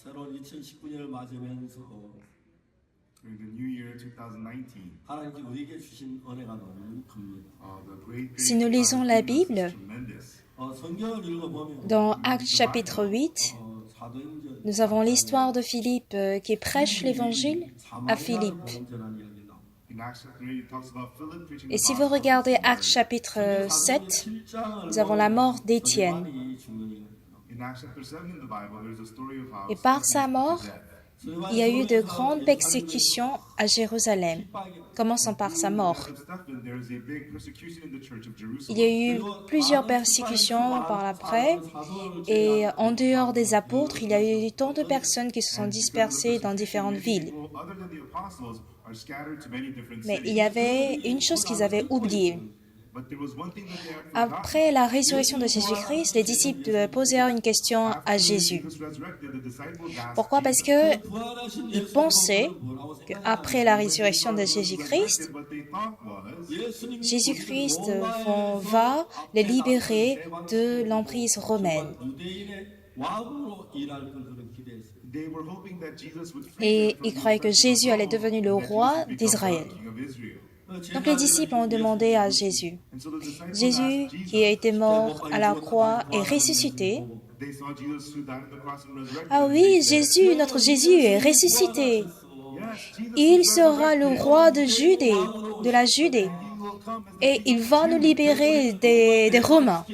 새로운 2019년을 맞으면서 During the new year 2019, 하나님께 우리에게 주신 은혜가 너무 큽니다. the great Si nous lisons la Bible, tremendous. 성경을 읽어보면 dans Actes chapitre 8, 사도행전 nous avons l'histoire de Philippe qui prêche l'évangile à Philippe. 전하는 이야기가 나옵니다. In Acts chapter 8, it talks about Philip preaching Et the si vous gospel. regardez Actes chapitre 7, nous avons la mort d'Étienne. In Acts chapter 7 in the Bible, there's a story of how Et par Stephen sa mort, was put to death. il y a eu de grandes persécutions à Jérusalem, commençant par sa mort. Stephen, there is a big persecution in the church of Jerusalem. Il y a eu plusieurs persécutions par l'après, et en dehors des apôtres, il y a eu tant de personnes qui se sont dispersées dans différentes villes. People other than the apostles are scattered to many different Mais il cities. y avait une chose qu'ils avaient oubliée. But there was one thing that they had forgotten. Après la résurrection de Jésus-Christ, les disciples posèrent une question à Jésus. Jesus resurrected, the disciples asked Pourquoi? Parce que ils pensaient qu'après la résurrection de Jésus-Christ, what they thought was Jésus-Christ va les libérer de l'emprise romaine. 유대인의 왕으로 일할 것을 기대했어요. they were hoping that Jesus would free Et them from ils croyaient que Jésus allait devenir le roi d'Israël. the king of Israel. Donc les disciples ont demandé à Jésus. And so the disciples Jésus, asked qui a Jesus. été mort à la croix et ressuscité. They saw Jesus who died on the cross and resurrected. Ah oui, Jésus, notre Jésus est ressuscité. Yes, Jesus Il sera le roi de Judée, de la Judée. will come as Et il va nous libérer des Romains.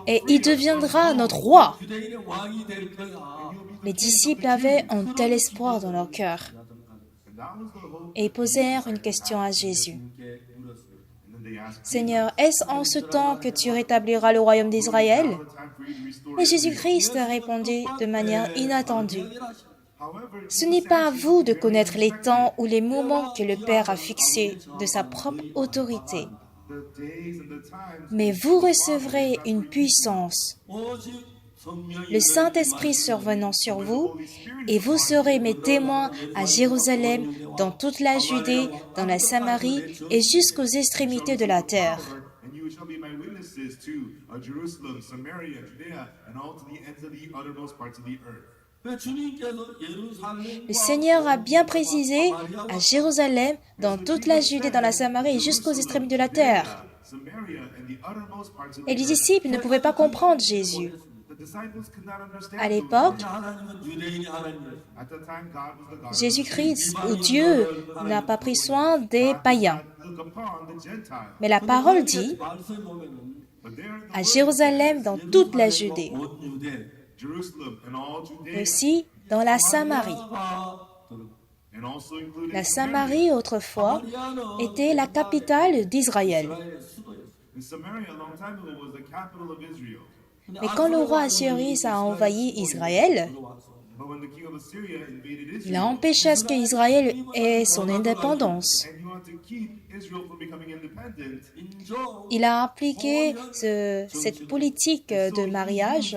Et il deviendra notre roi. 유대인의 왕이 될 거야. Les disciples avaient un tel espoir dans leur cœur. and that was the hope. Et ils posèrent une question à Jésus. 이렇게 물었어요. And then they asked Seigneur, est-ce en ce temps que tu rétabliras le royaume d'Israël? the time for you to restore Mais Israel. Jésus-Christ répondit de manière inattendue. However, Ce n'est pas à vous de connaître les temps ou les moments que le Père a fixés de sa propre autorité, the days and the times mais vous recevrez une puissance, 오직 성령이 le Saint-Esprit survenant sur vous, et vous serez mes témoins à Jérusalem, dans toute la Judée, dans la Samarie et jusqu'aux extrémités de la terre. and you shall be my witnesses to Jerusalem, Samaria, Judea, and all to the ends of the uttermost parts of the earth. 주님께서 예루살렘 Le Seigneur a bien précisé à Jérusalem, dans toute la Judée, dans la Samarie et jusqu'aux extrémités de la terre. Samaria and the uttermost parts of Et the les earth. disciples ne pouvaient pas comprendre Jésus. The disciples could not understand. À l'époque, 하나님은 유대인이 하나님이었어요. At the time, God was the God Jésus-Christ ou Dieu n'a pas pris soin des païens. who looked upon the Gentiles. Mais la parole dit 말씀에 보면은 But there in the à Jérusalem, dans toute la Judée, 온 유대 Jerusalem and all et Judea, aussi dans la Samarie. and also including La Samarie, autrefois, était la capitale d'Israël. And Samaria, a long time ago, was the capital of Israel. Mais quand le roi Assyrie a envahi Israël, But when the king of Assyria invaded il Israel, a empêché à ce qu'Israël ait son indépendance. and he wanted to keep Israel from becoming independent, Il a appliqué cette politique de mariage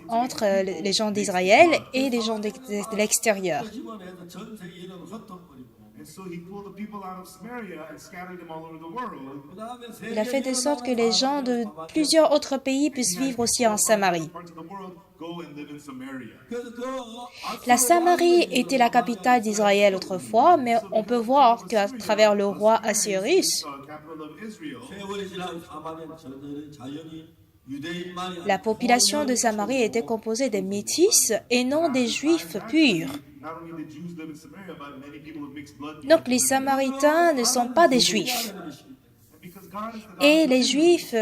entre les gens d'Israël et les gens de l'extérieur. 집어내서 전 세계 이름을 흩어버리고 and so he pulled the people out of Samaria and scattered them all over the world. 그다음에 Il a fait de sorte que les gens de plusieurs autres pays puissent vivre aussi en Samarie. Parts of the world go and live in Samaria. 그래서 그 La Samarie était la capitale d'Israël autrefois, mais on peut voir qu'à travers le roi Assuérus, Capital of Israel. 세월이 지나면 사마리아 전체는 자연히 유대인만이 la population de Samarie était composée des métis et non des juifs purs. Not only the Jews live in Samaria, but many people of mixed blood. Donc les Samaritains ne sont pas des juifs. Because God is the God, Et les juifs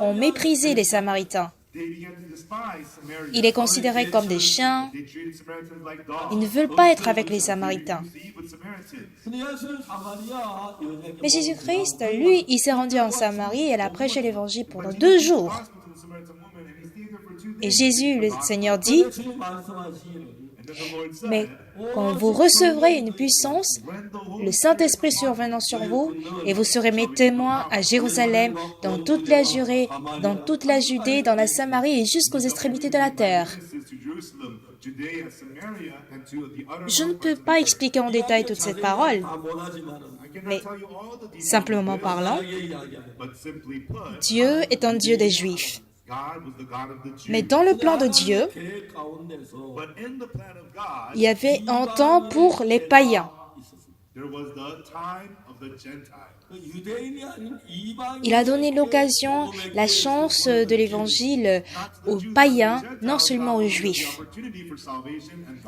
ont méprisé les Samaritains. they began to despise Samaria. Ils les considéraient comme des chiens. They treated Samaritans like dogs. Ils ne veulent pas être avec les Samaritains. They eat with Samaritans. 근데 예수는 사마리아 여자에게 Mais Jésus-Christ, lui, il s'est rendu en Samarie et il a prêché l'évangile pendant 2 jours. Gospel to the Samaritan woman, and he stayed there for 2 Et days. Jésus, le Seigneur, dit, 주님 말씀하시기를 And then the Lord said, mais quand vous recevrez une puissance, when the Holy le Saint-Esprit survenant sur vous, et vous serez mes témoins à Jérusalem, dans toute la Judée, dans toute la Judée, dans la Samarie et jusqu'aux extrémités de la terre. witnesses to Jerusalem, Judea, Samaria, and to the uttermost Je ne peux pas expliquer en détail toute cette parole, 다 못하지만은 I cannot mais tell you all the details, simplement parlant, 이야기하는 but simply put, Dieu est un Dieu des Juifs. God was the God of the Jews. Mais dans le plan de Dieu, 계획 가운데서 But in the plan of God, il y avait un temps pour les païens. there was the time of the Gentiles. 유대인이 아닌 이방인 Il a donné l'occasion, la chance de l'évangile aux païens, non seulement aux juifs.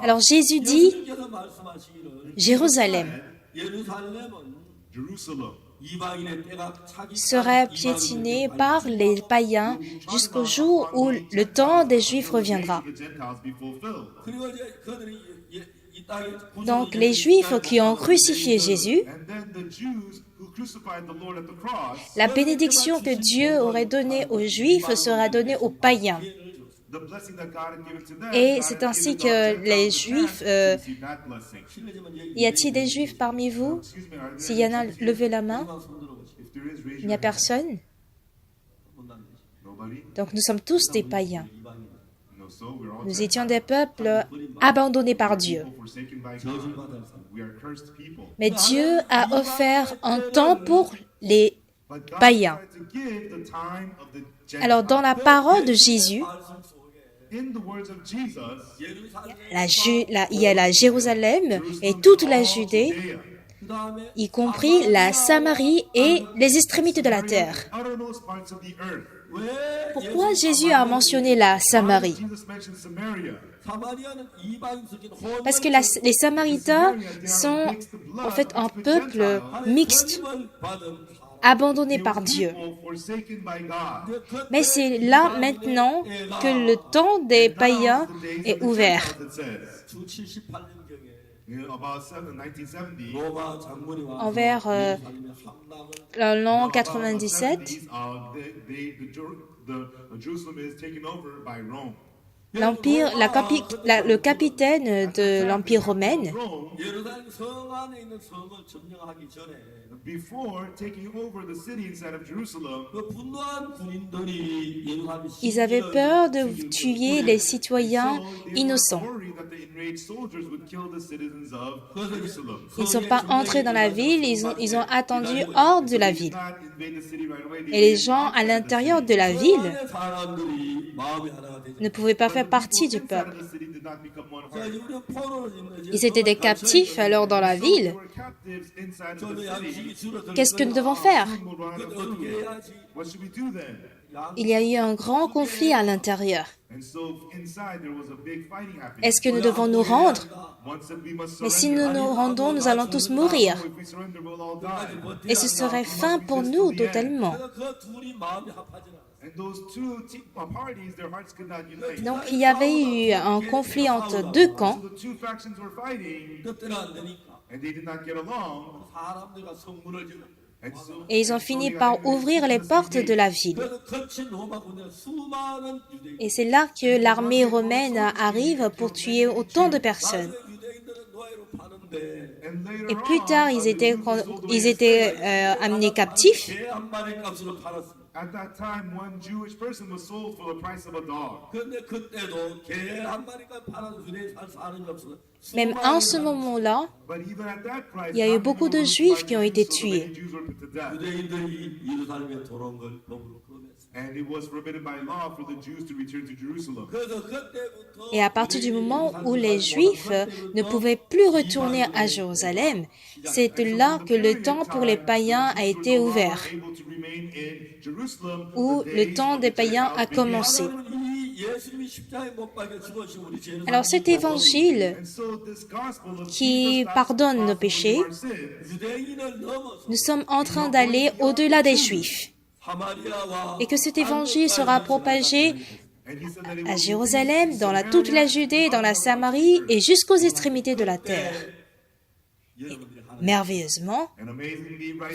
Alors Jésus dit, 예수님께서 말씀하시기를 Jérusalem 예루살렘은 Jerusalem 이방인의 때가 차기 sera piétiné par les païens jusqu'au jour où le temps des juifs reviendra. the Gentiles be fulfilled. 그리고 이제 그들이 이 땅에 Donc les juifs qui ont crucifié Jésus, And then the Jews who crucified the Lord at the cross, la bénédiction que Dieu aurait donnée aux juifs sera donnée aux païens. the blessing that God had given to them, Et God c'est had ainsi given que to les Gentiles juifs, to receive that blessing. y a-t-il des juifs parmi vous? Excuse me, are there S'il y en a, levez la main. if there is, raise Il n'y a your hand. personne. Nobody? Donc nous sommes tous des païens. No, so we're all Nous étions des peuples abandonnés par Dieu. people forsaken by God. We are cursed people. Mais Dieu a offert un temps pour les But God païens. decided to give the time of the Gentiles. Alors dans la parole de Jésus, In the words of Jesus, il y a la Jérusalem et toute la Judée, Judea, y compris la Samarie et les extrémités de la terre. uttermost parts of the earth. Pourquoi Jésus a mentionné la Samarie? Jesus mentioned Samaria. Parce que les Samaritains sont en fait un peuple mixte, abandonné par Dieu. People forsaken by God. Mais c'est là maintenant que le temps des païens est ouvert. It says, 주 78년경에 about 1970, 로마 장군이 와서 Envers 예루살렘의 함락을 l'an about 97, 70s, Jerusalem is taken over by Rome. le capitaine de l'Empire romain Rome, 예루살렘 성 안에 있는 성을 점령하기 전에 before taking over the city inside of Jerusalem, 그 분노한 군인들이 예루살렘 ils avaient peur de tuer les citoyens innocents. worried that the enraged soldiers would kill the citizens of Jerusalem. Ils ne sont pas entrés dans la ville, ils ont attendu hors de la ville. Not invade the city right away. They Et les gens à l'intérieur de la ville 그 사람들이 마음이 하나가 되죠. ne pouvaient pas faire partie du inside peuple. of the city did not become one 자, heart. 우리는 포로를 입는 Ils étaient des captifs alors dans la ville. They were captives inside of 저는 the city. 양식이 줄어들고 Qu'est-ce que nous devons faire? Food will run out of 어떻게 food. 해야지? What should we do then? Il y a eu un grand conflit à l'intérieur. And so inside there was a big fighting happening. Est-ce que nous devons nous rendre? One said we must Mais si surrender. nous nous rendons, nous allons tous mourir. If we surrender, we'll all die. Et ce serait fin pour nous totalement. 그 둘이 마음이 합하지 않았어요. And those two parties, their hearts could not unite. Donc il y avait eu un conflit entre deux camps. So the two factions were fighting, 그때는 안 되니까 and they did not get along. 사람들과 성문을 지어 And so, Et ils ont fini par ouvrir les portes de la ville. 그래서 거친 로마 군대 수많은 유대인 Et c'est là que l'armée romaine arrive pour tuer autant de personnes. 유대인들은 노예로 파는데 and later Et plus on, tard, ils étaient amenés captifs. 개 한 마리 값으로 팔았습니다. at that time, one Jewish person was sold for the price of a dog. 근데 그때도 개 한 마리가 팔아서 유대인 살 사람이 없어서 Même en ce moment-là, But even at that price, il y a eu not beaucoup many de people Juifs were qui ont été so tués. many Jews were put to death. 유대인들이 예루살렘에 돌아온 걸 법으로 끌어냈어요. And it was forbidden by law for the Jews to return to Jerusalem. 그래서 그때부터 et à partir du moment où les Juifs ne pouvaient plus retourner à Jérusalem, c'est là que le temps pour les païens a été ouvert, où le temps des païens a commencé. 이 예수님이 십자가에 못 박혀 죽으신 우리 죄를 Alors cet évangile qui pardonne nos péchés, 유대인을 넘어서 nous sommes en train d'aller au-delà des Juifs 사마리아와 et que cet évangile sera propagé à Jérusalem, dans toute la Judée, dans la Samarie et jusqu'aux extrémités de la terre. Merveilleusement,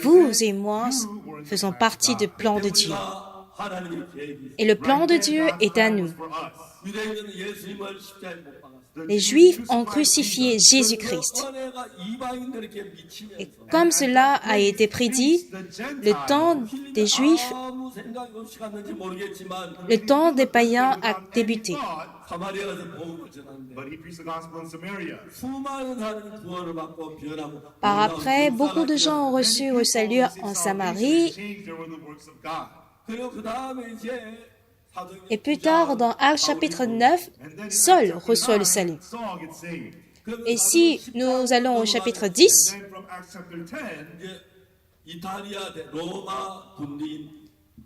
vous et moi faisons partie du plan de Dieu. 하나님의 계획이 Et le plan de Dieu est à nous. 유대인들은 예수님을 십자가에 못 박았어요. Les Juifs ont crucifié Jésus-Christ. 은혜가 이방인들에게 Et 미치면서 comme cela a été prédit, le temps des Juifs, 아무 생각이 없이 갔는지 모르겠지만 le temps des païens a débuté. 사마리아에서 복음을 전하는데 But he preached the gospel in Samaria. 수많은 사람이 구원을 받고 변하고 Par après, beaucoup de gens ont reçu le salut en Samarie. Changed, there were the works of God. 그리고 그 다음에 이제 Et plus tard, dans Actes chapitre 9, Saul reçoit le salut. Et si nous allons au chapitre 10,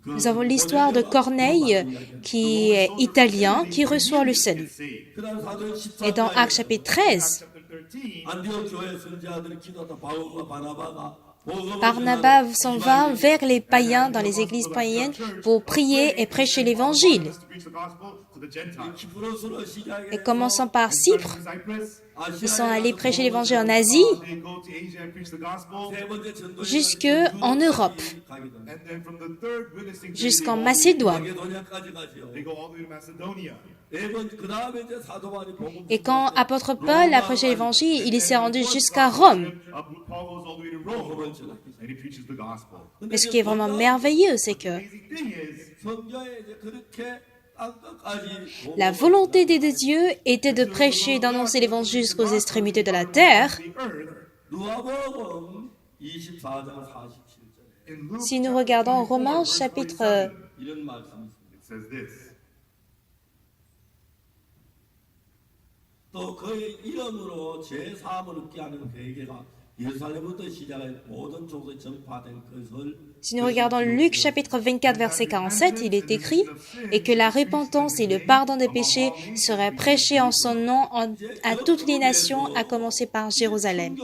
nous avons l'histoire de Corneille, qui est italien, qui reçoit le salut. Et dans Actes chapitre 13, Barnabas s'en va vers les païens dans les églises païennes pour prier et prêcher l'évangile. Et commençant par Chypre, ils sont allés prêcher l'évangile en Asie, jusqu'en Europe, jusqu'en Macédoine. Et quand apôtre Paul a prêché l'évangile, il s'est rendu jusqu'à Rome. Mais ce qui est vraiment merveilleux, c'est que la volonté de Dieu était de prêcher, d'annoncer l'évangile jusqu'aux extrémités de la terre. Si nous regardons Romains chapitre 또 그의 이름으로 제3을 얻게 하는 그에게가 예루살렘부터 시작해 모든 족속에 전파된 것을 Si nous regardons Luc chapitre 24 verset 47, il est écrit « Et que la repentance et le pardon des péchés seraient prêchés en son nom à toutes les nations, à commencer par Jérusalem. »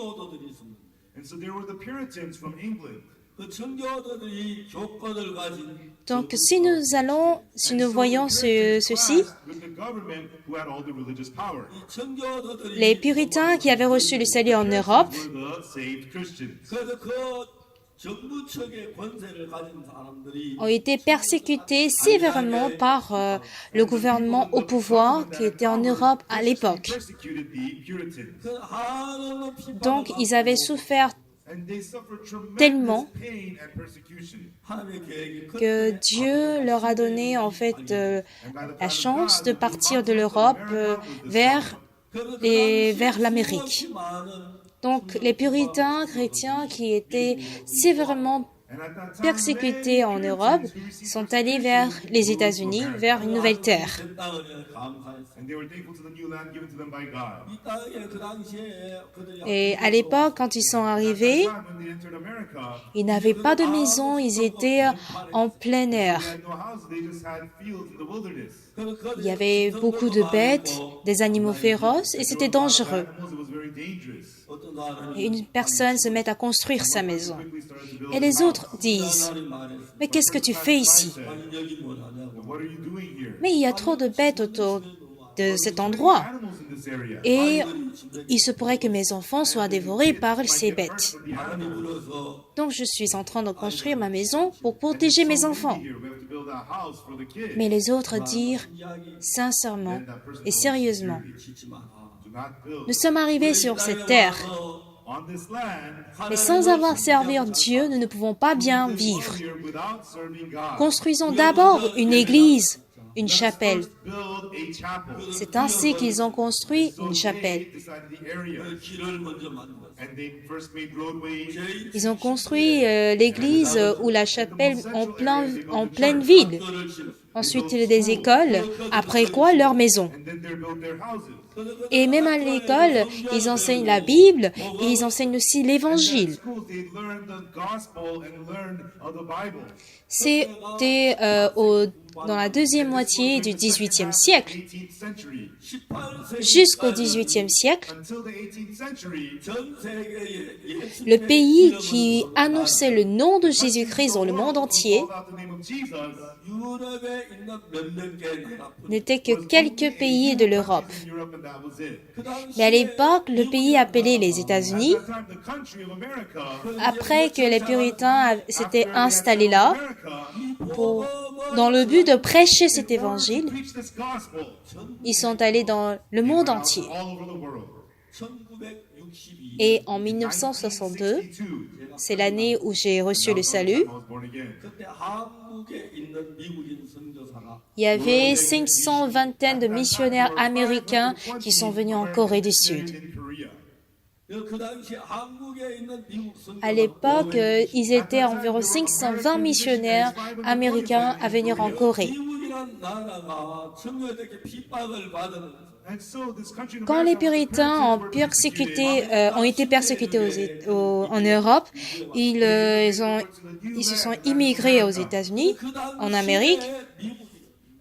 Donc, si nous voyons ceci, les puritains qui avaient reçu le salut en Europe ont été persécutés sévèrement par le gouvernement au pouvoir qui était en Europe à l'époque. Donc, ils avaient souffert tellement que Dieu leur a donné en fait la chance de partir de l'Europe vers l'Amérique. Donc les puritains chrétiens qui étaient sévèrement persécutés en Europe sont allés vers les États-Unis, vers une nouvelle terre. Et à l'époque, quand ils sont arrivés, ils n'avaient pas de maison, ils étaient en plein air. Il y avait beaucoup de bêtes, des animaux féroces, et c'était dangereux. Et une personne se met à construire sa maison. Et les autres disent, « Mais qu'est-ce que tu fais ici? Mais il y a trop de bêtes autour de cet endroit. Et il se pourrait que mes enfants soient dévorés par ces bêtes. Donc je suis en train de construire ma maison pour protéger mes enfants. » Mais les autres dirent sincèrement et sérieusement, « Nous sommes arrivés sur cette terre, mais sans avoir servi Dieu, nous ne pouvons pas bien vivre. Construisons d'abord une église, une chapelle. » C'est ainsi qu'ils ont construit une chapelle. Ils ont construit l'église ou la chapelle en pleine ville. Ensuite, des écoles. Après quoi, leur maison. Et même à l'école, ils enseignent la Bible et ils enseignent aussi l'Évangile. C'était dans la deuxième moitié du XVIIIe siècle. Jusqu'au XVIIIe siècle, le pays qui annonçait le nom de Jésus-Christ dans le monde entier n'était que quelques pays de l'Europe. Mais à l'époque, le pays appelé les États-Unis, après que les puritains s'étaient installés là, dans le but de prêcher cet évangile, ils sont allés dans le monde entier. Et en 1962, c'est l'année où j'ai reçu le salut, il y avait 520 de missionnaires américains qui sont venus en Corée du Sud. À l'époque, ils étaient environ 520 missionnaires américains à venir en Corée. puritanisme 나라가 청교도에게 핍박을 받은 And so this country in Quand les America, puritains ont été persécutés en Europe, ils se sont immigrés aux États-Unis, en Amérique,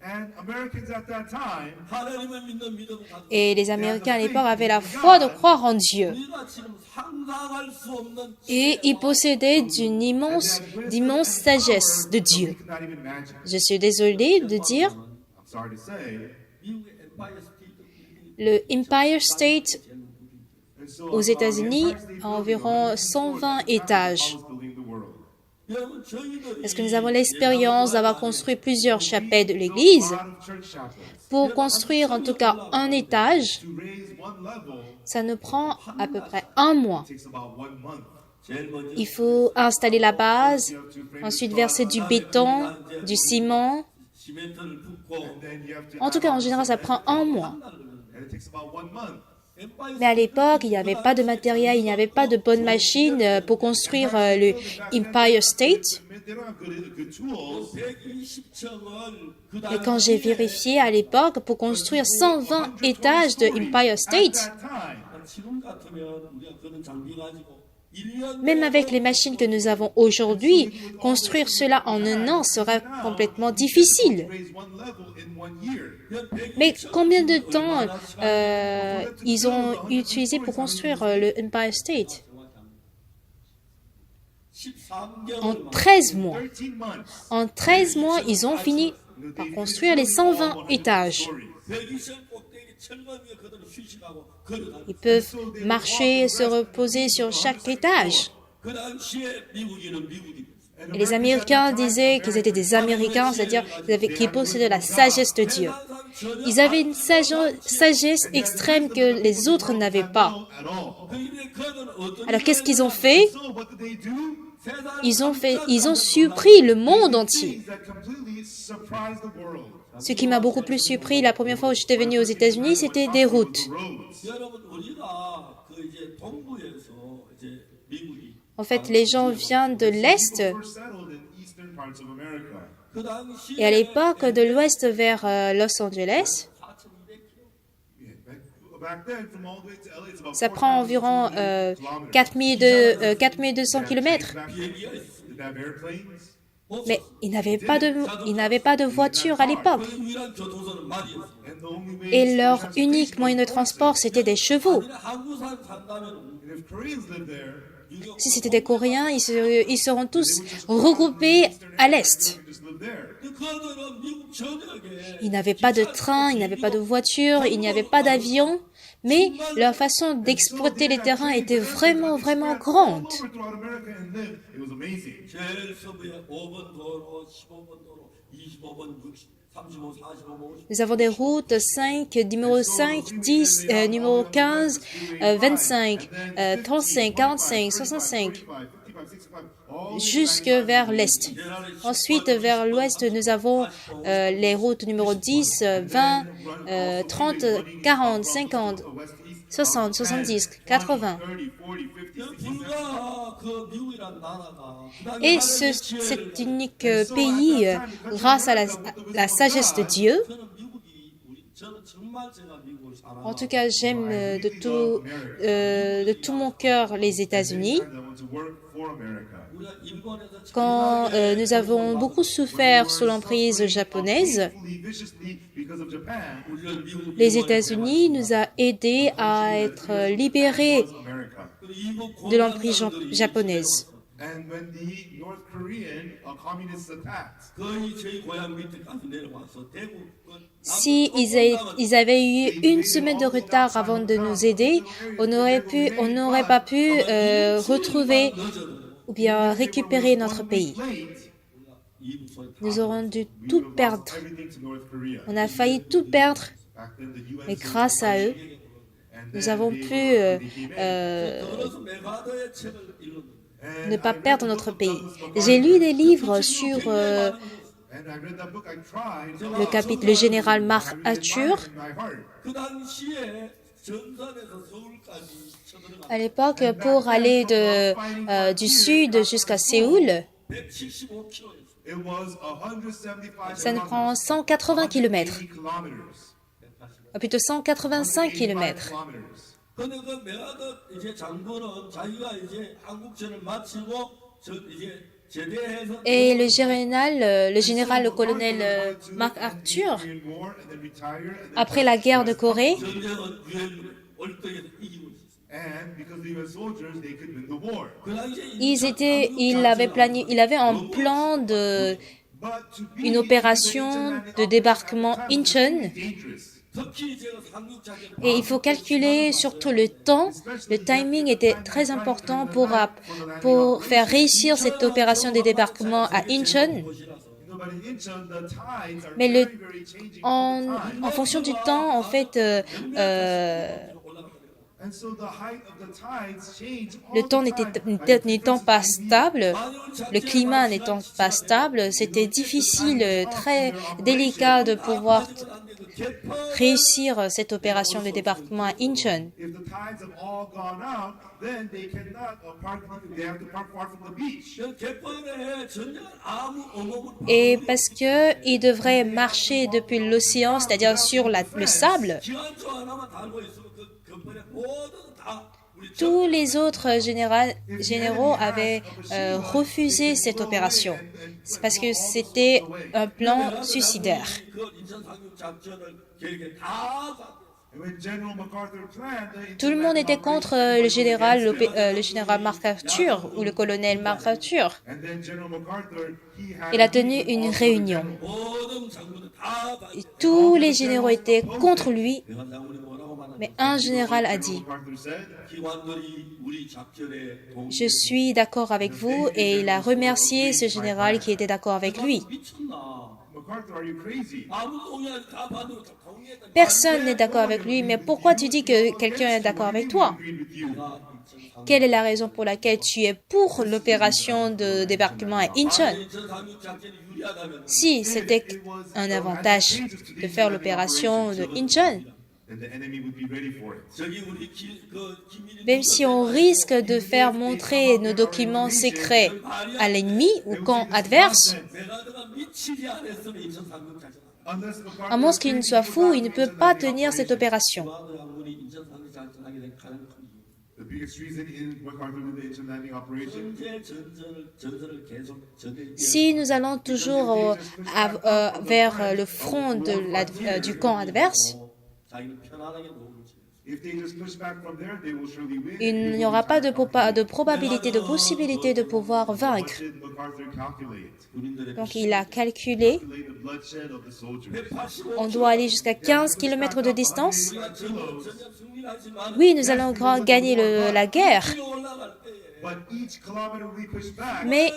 and Americans at that time, 하나님을 믿는 믿음을 가지고 et les Américains à l'époque avaient la foi de croire en Dieu. 우리가 지금 상상할 수 없는 Et ils possédaient d'immense sagesse de Dieu. we could not even imagine. Je suis désolée de dire, I'm sorry to say. 미국의 엠파이어 스테이트 le Empire State And so, aux États-Unis the Empire State a environ 120 étages. was building the world. 여러분 저희들이 Parce que nous avons l'expérience d'avoir construit plusieurs chapelles de l'église. A lot of church chapels. Pour construire en tout cas un étage, To raise one level ça nous prend à peu près un mois. takes about 1 month. 제일 먼저 Il faut installer la base, ensuite verser du béton, du ciment. 시멘트를 붓고 Then you have to En tout cas, en général, ça prend un mois. and it takes about 1 month. Mais à l'époque, il n'y avait pas de matériel, il n'y avait pas de bonnes machines pour construire le Empire State. They don't have good tools. 120층을 그 Et quand j'ai vérifié à l'époque, pour construire 120 étages de Empire State, At that time, 지금 같으면 우리가 그런 장비 가지고 1년 même avec les machines que nous avons aujourd'hui, construire cela en un an sera complètement difficile. raise one level in 1 year. Mais combien de temps ils ont utilisé pour construire le Empire State? En 13 mois. 13 months. En 13 mois, ils ont fini par construire les 120 étages. 120층 꼭대기 철거 위에 그대로 휴식하고 걸어다니고 Ils peuvent marcher, se reposer sur chaque étage. 그 당시에 미국인은 미국인 Et les Américains disaient qu'ils étaient des Américains, c'est-à-dire qu'ils possédaient la sagesse de Dieu. Ils avaient une sagesse extrême que les autres n'avaient pas. At all. Alors qu'est-ce qu'ils ont fait? So what did they do? Ils ont surpris le monde entier. Things that completely surprised the world. Ce qui m'a beaucoup plus surpris la première fois où j'étais venue aux États-Unis, c'était des routes. Roads. 여러분 우리가 그 이제 동부에서 이제 미국이 En fait, les gens viennent de l'Est Were settled in eastern parts of America. 그 당시에 et à l'époque de l'Ouest vers Los Angeles. 4,200km Yeah, back then, from all the way to LA, it's about Ça prend environ 4200 km. 비행기가 있어. Did they have airplanes? Mais ils n'avaient pas de voiture à l'époque. 그 유일한 교통수단은 말이었어. And the only way Et leur unique moyen de transport, c'était des chevaux. 한국산 산다면 and if Koreans lived there, Si c'était des Coréens, ils seront tous regroupés à l'Est. they just lived there. 그거는 미국 전역에 Ils n'avaient pas de train, ils n'avaient pas de voiture, il n'y avait pas d'avion. Mais leur façon d'exploiter les terrains était vraiment, vraiment grande. All over throughout America and lived. It was amazing. 제일 서부에 5번 도로, 15번 도로, 25번, 60, 35, 45, 50. Nous avons des routes 5, numéro 5, 10, numéro 15, 25, 35, 45, 65, 55, 65, all jusque vers l'Est. Ensuite, vers l'Ouest, nous avons les routes numéro 10, 20, 30, 40, 50, 60, 70, 80. 30, 40, 50, 60. 불과 그 미국이란 나라가 그 Et cet unique pays, grâce à la sagesse de Dieu, 저는 미국이 저는 정말 제가 미국을 사랑하고 en tout cas, j'aime de tout mon cœur les États-Unis. I want to work for America. 우리가 일본에서 Quand nous avons beaucoup souffert sous l'emprise japonaise, Viciously because of Japan, 우리를 미국 les États-Unis nous a aidés à être libérés America. de l'emprise japonaise. And when the North Korean communists attacked, 거의 저희 고향 밑에까지 내려와서 대구 Si ils avaient eu une semaine de retard avant de nous aider, on n'aurait pas pu retrouver ou bien récupérer notre pays. late, Nous aurons dû tout perdre. everything to North Korea. On a failli tout perdre, Back then, the UN mais grâce à eux, nous avons pu 그래서 메가더의 책을 읽었는데 ne pas perdre notre pays. J'ai lu des livres sur and I read that book. I tried le général MacArthur. in my heart. 그 당시에 전선에서 서울까지 쳐들어가 À l'époque, pour aller du sud jusqu'à Séoul, 175km였어요. It was 175 Ça nous prend 180 km, kilometers. plutôt 185 km. 근데 그 메가더 이제 장군은 자기가 이제 한국전을 마치고 이제 제대해서 Et le général, le colonel Marc Arthur, après la guerre de Corée, 전쟁은 유엔군의 월등에서 이기고 있었어요. And because the US soldiers, they could win the war. 그 당시에 il avait en plan une opération de débarquement Incheon. 특히 제가 상륙작전 Et il faut calculer surtout le temps. Le timing était très important pour faire réussir cette opération de débarquement à Incheon. Mais en fonction du temps, en fait, le temps n'étant pas stable, le climat n'étant pas stable, c'était difficile, très délicat de pouvoir réussir cette opération de débarquement à Incheon. Et parce qu'ils devraient marcher depuis l'océan, c'est-à-dire sur le sable, tous les autres généraux avaient refusé cette opération. C'est parce que c'était un plan suicidaire. Tout le monde était contre le général Marc Arthur ou le colonel Marc Arthur. Il a tenu une réunion. Et tous les généraux étaient contre lui, mais un général a dit « Je suis d'accord avec vous » et il a remercié ce général qui était d'accord avec lui. Personne n'est d'accord avec lui, mais pourquoi tu dis que quelqu'un est d'accord avec toi? Quelle est la raison pour laquelle tu es pour l'opération de débarquement à Incheon? Si c'était un avantage de faire l'opération de Incheon, même si on risque de faire montrer nos documents secrets à l'ennemi ou camp adverse, à moins qu'il ne soit fou, il ne peut pas tenir cette opération. Si nous allons toujours vers le front du camp adverse, il n'y aura pas de probabilité, de possibilité de pouvoir vaincre. Donc il a calculé, on doit aller jusqu'à 15 km de distance. Oui, nous allons gagner la guerre. Mais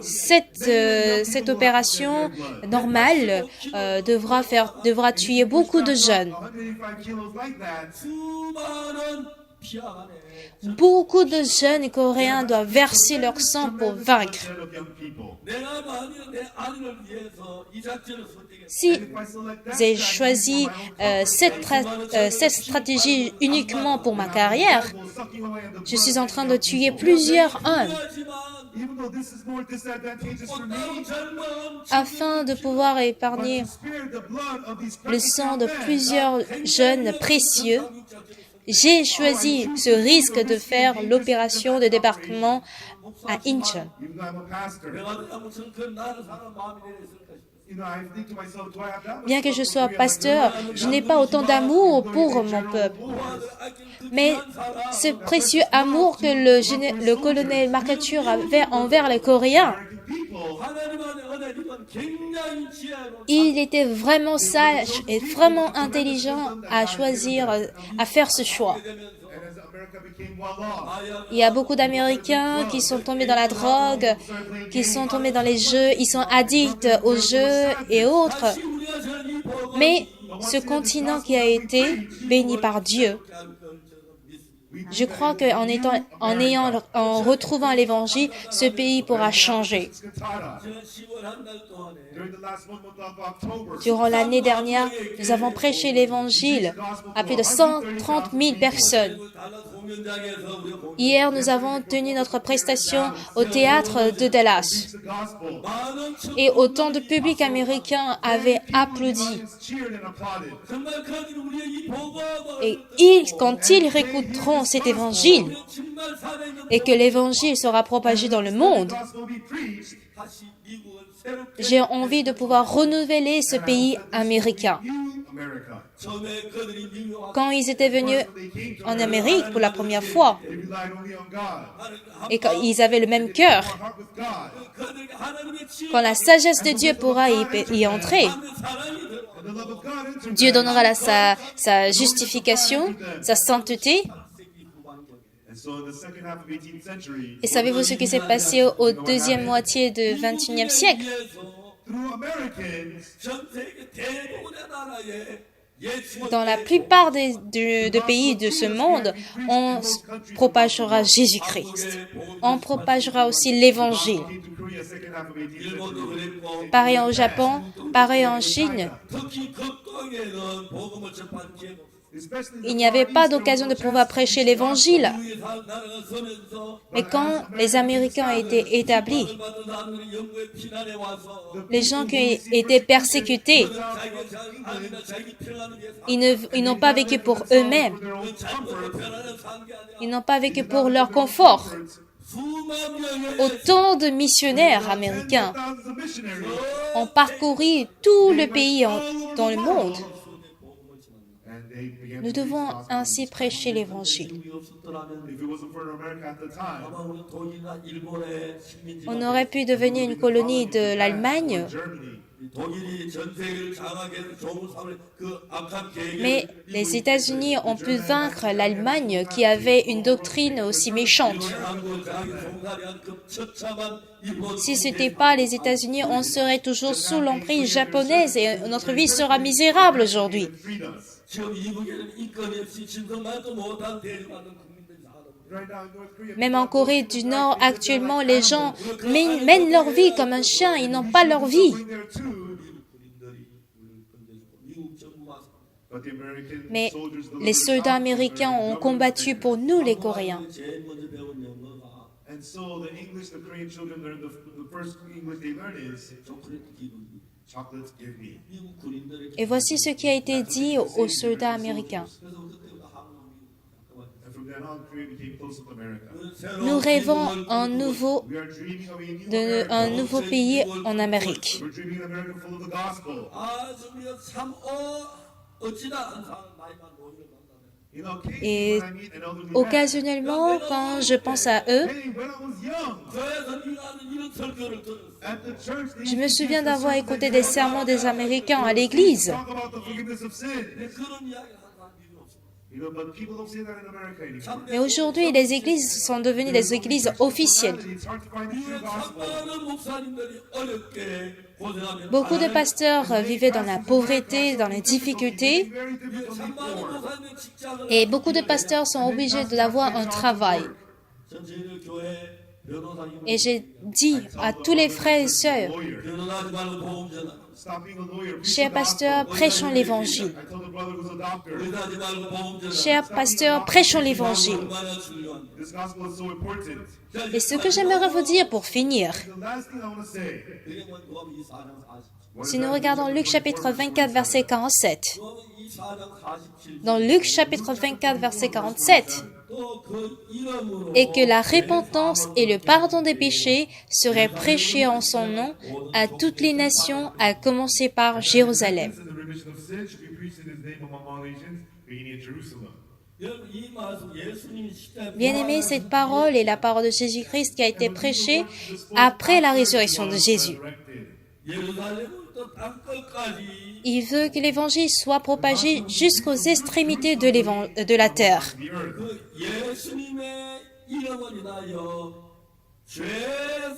cette opération normale devra tuer beaucoup de jeunes. Beaucoup de jeunes coréens doivent verser leur sang pour vaincre. Si j'ai choisi cette stratégie uniquement pour ma carrière, je suis en train de tuer plusieurs hommes afin de pouvoir épargner le sang de plusieurs jeunes précieux. J'ai choisi ce risque de faire l'opération de débarquement à Incheon. Bien que je sois pasteur, je n'ai pas autant d'amour pour mon peuple. Mais ce précieux amour que le colonel Marc Arthur avait envers les Coréens, il était vraiment sage et vraiment intelligent à choisir, à faire ce choix. Il y a beaucoup d'Américains qui sont tombés dans la drogue, qui sont tombés dans les jeux, ils sont addicts aux jeux et autres. Mais ce continent qui a été béni par Dieu, je crois qu'en retrouvant l'Évangile, ce pays pourra changer. Durant l'année dernière, nous avons prêché l'Évangile à plus de 130 000 personnes. 공연장에서 우리 공연 Hier, nous avons tenu notre prestation au théâtre de Dallas. the gospel. 많은 청 Et autant de public américain avait applaudi. Cheered and applauded. 정말 그들 우리의 이 복음을 Et quand ils réécouteront cet évangile 정말 살아있는 et que l'évangile sera propagé dans le monde, The gospel be preached. 다시 미국을 새롭게 j'ai envie de pouvoir renouveler ce pays américain. New America. 처음에 그들이 미국에 와서 Quand ils étaient venus They came to en Amérique pour la première fois, they relied only on God. et quand ils avaient le même cœur, Heart with God. 그들에게 하나님의 지혜 quand la sagesse de Dieu pourra y entrer, 사랑이 들어 And the love of God entered Dieu donnera sa justification, sa sainteté. And so in the second half of 18th century, Et savez-vous ce qui s'est passé au deuxième moitié du XXIe siècle? through Americans, 전 세계 대부분의 나라에 예수 Dans la plupart des pays de ce monde, on propagera Jésus-Christ. On propagera aussi l'Évangile. came to Korea second half of 18th 일본도 century. 그랬고 Pareil au Japon, pareil en Chine. 특히 극동에는 복음을 접한 기회가 없어요. Especially Il n'y avait pas d'occasion de pouvoir prêcher l'Évangile. 미국에 나라가 서면서 Mais quand les Américains ont été établis, 받은 사람들이 영국에 피난해 와서 les gens qui ont été persécutés, 자기 아니면 자기 평안을 위해서 ils n'ont pas vécu pour eux-mêmes. 자기의 평안을 산 게 아니라 Ils n'ont pas vécu pour leur confort. 수만 명의 Autant de missionnaires américains thousands of missionaries. ont parcouru tout le pays dans le monde. And they began Nous to preach devons the gospel. ainsi prêcher l'Évangile. 미국이 없었더라면 If it wasn't for America at the time, 아마 우리 독일이나 일본의 식민지가 On aurait pu devenir une colonie de l'Allemagne, Germany, 독일이 전 세계를 장악해 좋은 삶을 그 악한 계획을 mais les États-Unis ont pu vaincre l'Allemagne qui avait une doctrine aussi méchante. 한국 자기 송사리한 그 처참한 일본 Si ce n'était pas les États-Unis, on serait toujours sous l'emprise japonaise et notre vie sera misérable aujourd'hui. freed us. 지금 미국에는 인권이 없이 진성만도 못한 대접받는 국민들이 살아요. Right now in North Korea, Même en Corée du Nord, actuellement, les gens mènent leur vie comme un chien, ils n'ont pas leur vie. going there too. 군인들이 우리를 건져주고 미국 정부가 But the American Mais soldiers les soldats américains ont combattu pour nous, les Coréens. 제일 먼저 배운 영어가 And so the English the Korean children learn the first English they learn is 초콜릿 기분. chocolates give me. 미국 군인들의 Et voici ce qui a été dit aux soldats américains. 그래서 그때부터 한국 미국 And from then on, Korea became close to America. Nous rêvons We are dreaming of a new America. un nouveau pays en Amérique. We're dreaming of America full of the gospel. 아주 우리가 참 어찌나 항상 나이만 노인을 만나면 You know, Et when I meet an elderly man, occasionnellement, quand je pense à eux, hey, when I was young, 교회에서 네가 하는 이런 설교를 들었어. at the church, they je me used to souviens teach us d'avoir that écouté you des have sermons des Américains à l'église. to talk about the forgiveness of sin. 그런 이야기를 하는 사람이 없어. You know, but people don't say that in America anymore. 참 Mais aujourd'hui, les églises sont devenues des églises officielles. It's hard to find the true 미국의 참 gospel. 많은 목사님들이 어렵게 고생하며 Beaucoup de pasteurs vivaient dans la pauvreté, dans les difficultés, Very difficult 참 많은 목사님의 직장을 et beaucoup de pasteurs sont obligés d'avoir un travail. 전체를 교회 변호사님 Et j'ai dit à tous les frères et sœurs, lawyer. 변호하지 말고 보험 전화. Stop being a lawyer. Preach chers the pasteurs, gospel. prêchons l'évangile. I told a brother who's a doctor. 의사하지 말고 보험 전화. Chers pasteurs, prêchons l'évangile. 얼마나 중요한데. This gospel is so important. Et ce que j'aimerais vous dire pour finir, The last thing I want to say. 그게 뭔 요한복음 24장 47. si nous regardons Luc chapitre 24, verset 47, 요한복음 24장 47. dans Luc chapitre 24, verset 47, 또 그 이름으로 et que la repentance et le pardon des péchés seraient prêchés en son nom à toutes les nations, à commencer par Jérusalem. And the remission of sin should be preached in his name among all nations, beginning at Jerusalem. 여러분 이 말씀 예수님이 십자가에 Bien-aimé, cette parole est la parole de Jésus-Christ qui a été prêchée après la résurrection de Jésus. Resurrected. 예루살렘부터 땅끝까지 Il veut que l'évangile soit propagé jusqu'aux extrémités de la terre. The earth. 그 예수님의 이름을 인하여 죄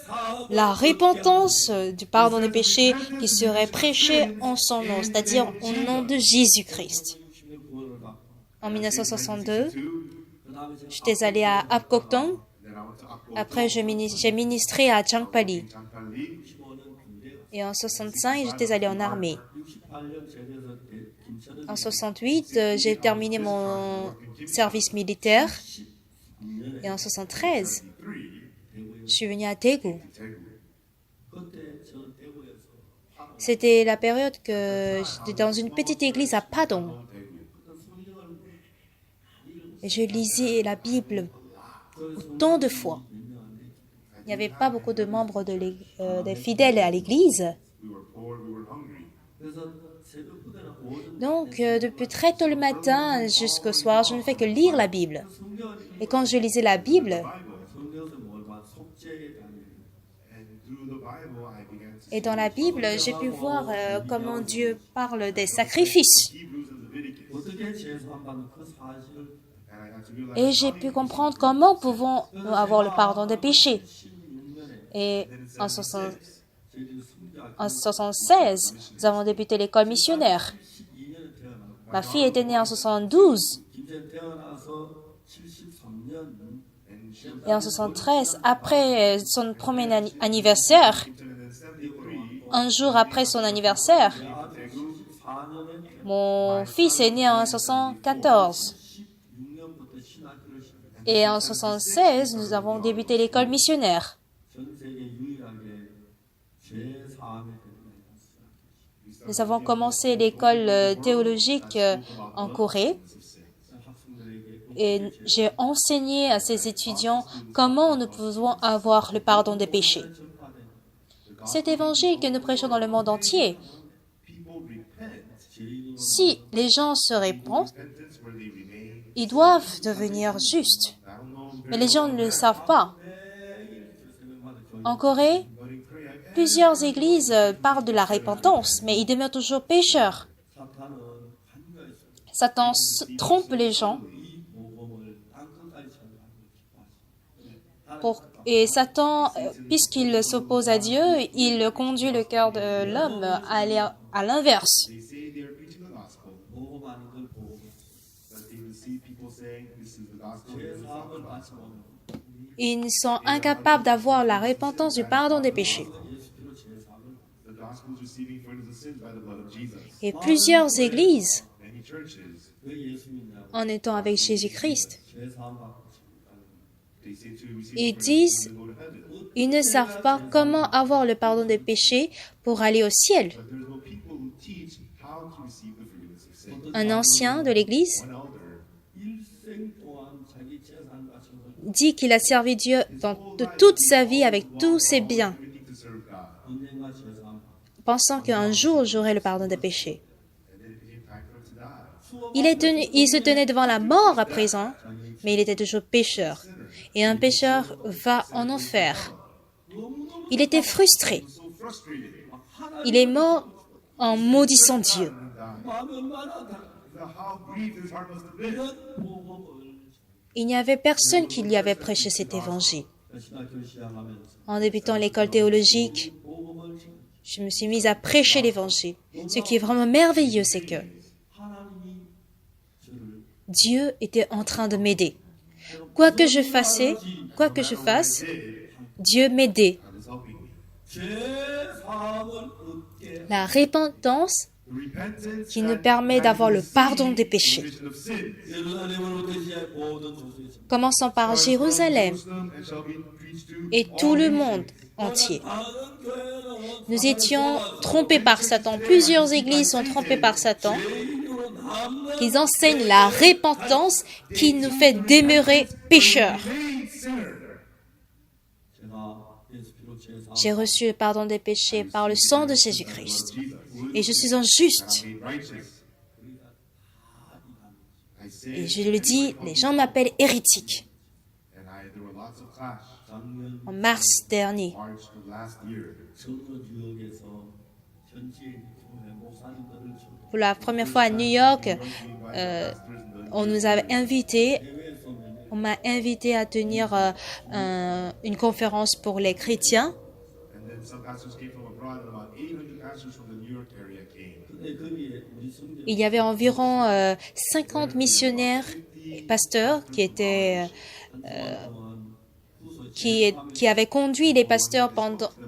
사함 La repentance du pardon des péchés qui serait prêchée en son nom, c'est-à-dire au nom de Jésus-Christ. 60년 구원을 받고 En 1962, 그다음에 이제 j'étais allée à Apkoktong. Then I went to Akko, Après, j'ai ministré à Changpali. Champali. 65년 군대 Et en 65, j'étais allée en armée. 68년 제대해서 김천은 En 68, j'ai terminé mon service militaire. Et en 73, 1973, je suis venue à Daegu. Daegu. 그때 저 대구에서 C'était la période que j'étais dans une petite église à Padong. Et je lisais la Bible autant de fois. Il n'y avait pas beaucoup de membres des fidèles à l'église. We were poor, we were hungry. 그래서 새벽부터는 오전 Donc, depuis très tôt le matin jusqu'au soir, je ne fais que lire la Bible. 성경을 Et quand je lisais la Bible, 성경에서 뭘 봐? 속죄에 관해 And through the Bible, I began to et dans la Bible, j'ai pu voir comment Dieu parle des sacrifices. see Hebrews and Leviticus. 어떻게 제사함받는 그 사실을 And I had to realize Et j'ai pu comprendre comment pouvons avoir le pardon des péchés. 16년에 Et en 76, 저희들이 성교학 en 76, nous avons débuté l'école missionnaire. 12년에 태어나고 Ma fille était née en 72. 김제 태어나서 73년 Et en 73, après son premier anniversaire, un jour après son anniversaire, 4년에 mon fils est né en 74. 16년부터 신학교를 시작했고 Et en 76, nous avons débuté l'école missionnaire. 전 세계 유일하게 제4학년 때문에 갔어요. Nous avons commencé l'école théologique en Corée. 학생들에게 Et j'ai enseigné à ces étudiants comment nous pouvons avoir le pardon des péchés. Cet évangile que nous prêchons dans le monde entier, people repent. si les gens se répandent, Repentance where they remain. ils doivent devenir justes. I don't know. Mais les gens ne le savent pas. En Corée, But in Korea, plusieurs églises parlent de la repentance, mais ils demeurent toujours pécheurs. 사탄은 한가해서 Satan trompe les gens 이 모범을 땅끝까지 전하고 기뻐하시고 et Satan, puisqu'il s'oppose à Dieu, il conduit le cœur de l'homme à aller à l'inverse. they say they are preaching the gospel, 모범하는 걸 보고 but they will see people saying this is the gospel. This is not 제4학을 the gospel. 마치고 Ils sont incapables d'avoir la repentance du pardon des péchés. 예수 피로 제4학을 The gospel is receiving forgiveness of sins by the blood of Jesus. Et plusieurs églises, Many churches, 왜 예수 믿냐고 en étant avec Jésus-Christ, 제4 받고 싶다는 they say to receive ils forgiveness disent, and go to heaven. ils ne savent pas comment avoir le pardon des péchés pour aller au ciel. But there's no people who teach how to receive the forgiveness of sins. Un ancien de l'église One elder 일생 동안 자기 재산 바친 걸 dit qu'il a servi Dieu de toute sa vie avec tous ses biens, everything to serve God. 언젠가 제3 pensant qu'un jour j'aurai le pardon des péchés. And then it became time for him to die. Il se tenait devant la mort à présent, mais il était toujours pécheur. Et un pécheur va en enfer. Il était frustré. So frustrated. Il est mort en maudissant Dieu. And died. 마음이 얼마나 다 How grieved his heart must have been. 이런 모범을 Il n'y avait personne qui lui avait prêché cet évangile. 신학교를 시작하면서 En débutant l'école théologique, 모범을 je me suis mise à prêcher l'évangile. Ce qui est vraiment merveilleux, c'est que 하나님이 저를 Dieu était en train de m'aider. Quoi que je fasse, Dieu m'aidait. God is helping me. 제4을 얻게 La repentance The repentance qui nous that permet I d'avoir le receive pardon des the péchés. remission of sins. 예루살렘으로부터 이제 모든 족속에서 Commençons par Jérusalem Jerusalem and shall be preached to et tout all le nations. monde entier. 다른 교회는 Nous étions trompés par Satan. Plusieurs églises sont trompées par Satan. 죄인으로 남는 Ils enseignent la repentance qui nous fait demeurer pécheurs. Remain sinner. 제가 예수 피로 제4 J'ai reçu le pardon des péchés par le sang de Jésus-Christ. Jesus. Et je suis un juste. Made righteous. I say, Et je le dis, les gens m'appellent hérétique. and there were lots of clash. 작년 En mars dernier, March of last year, 전도 지역에서 현지인 교회 목사님들을 좀 pour la première fois à New York, on nous a invités, 해외에서 오면 on m'a invité à tenir une conférence pour les chrétiens. and then some pastors came from abroad, and about 800 pastors from the New York area came. 근데 거기에 우리 성경 Il y avait environ 50 missionnaires et pasteurs qui avaient conduit les pasteurs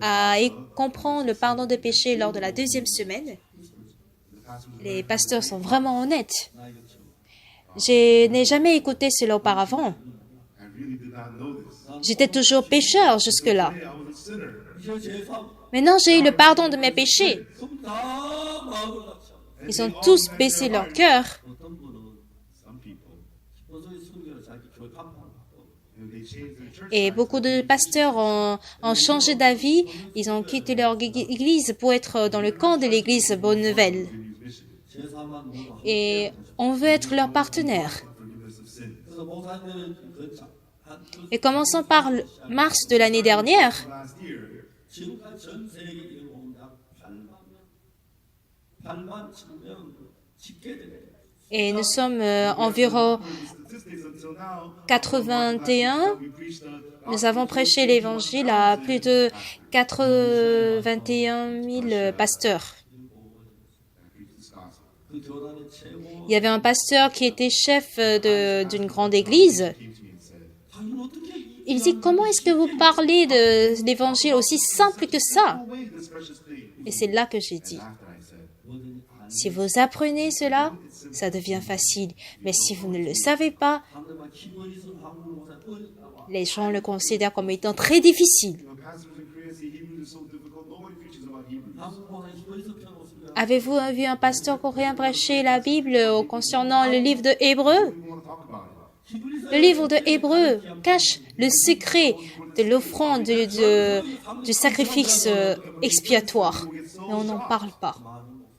à comprendre le pardon des péchés lors de la deuxième semaine. Les pasteurs sont vraiment honnêtes. Je n'ai jamais écouté cela auparavant. I really did not know this. J'étais toujours pécheur jusque-là. Today, I was a sinner. 이제 제3 Maintenant, j'ai eu le pardon de mes péchés. 그럼 다 마음을 같이 하고 Ils ont tous baissé leur cœur. 어떤 분은 Some people, 기본적인 순결을 자기 교회 간판을 바꿔 they changed their church. Et beaucoup de pasteurs ont changé d'avis. Ils ont quitté leur église pour être dans le camp de l'église Bonne Nouvelle. 제3만 모두 Et on veut être leur partenaire. Forgiveness of sin. 그래서 목사님들은 Et commençons par mars de l'année dernière, Last year, 지금까지 전 세계 일본 약 8만 7명 집계되네. et nous sommes environ statistics until now, 81. we preached Nous avons prêché l'évangile à plus de 81 000 pasteurs. this gospel. 그 교단의 최고 Il y avait un pasteur qui était chef d'une grande église. Came to me and said, 당연 어떻게 Il dit, comment est-ce que vous parlez de l'évangile aussi simple que ça? "No way, this precious thing." Et c'est là que j'ai dit, After I said, 뭐든지 다 si vous apprenez cela, ça devient facile. Mais si vous ne le savez pas, 사람들만 기본이서 한국 목사 어렵다고 les gens le considèrent comme étant très difficile. pastors in Korea say Hebrew is so difficult. Nobody preaches about Hebrew. 한국 목사 기본이서 펴놓으면 Avez-vous vu un pasteur coréen prêcher la Bible concernant le livre de Hébreu? We want to talk about it. Le livre de Hébreu cache le secret de l'offrande du sacrifice expiatoire. Mais on n'en parle pas.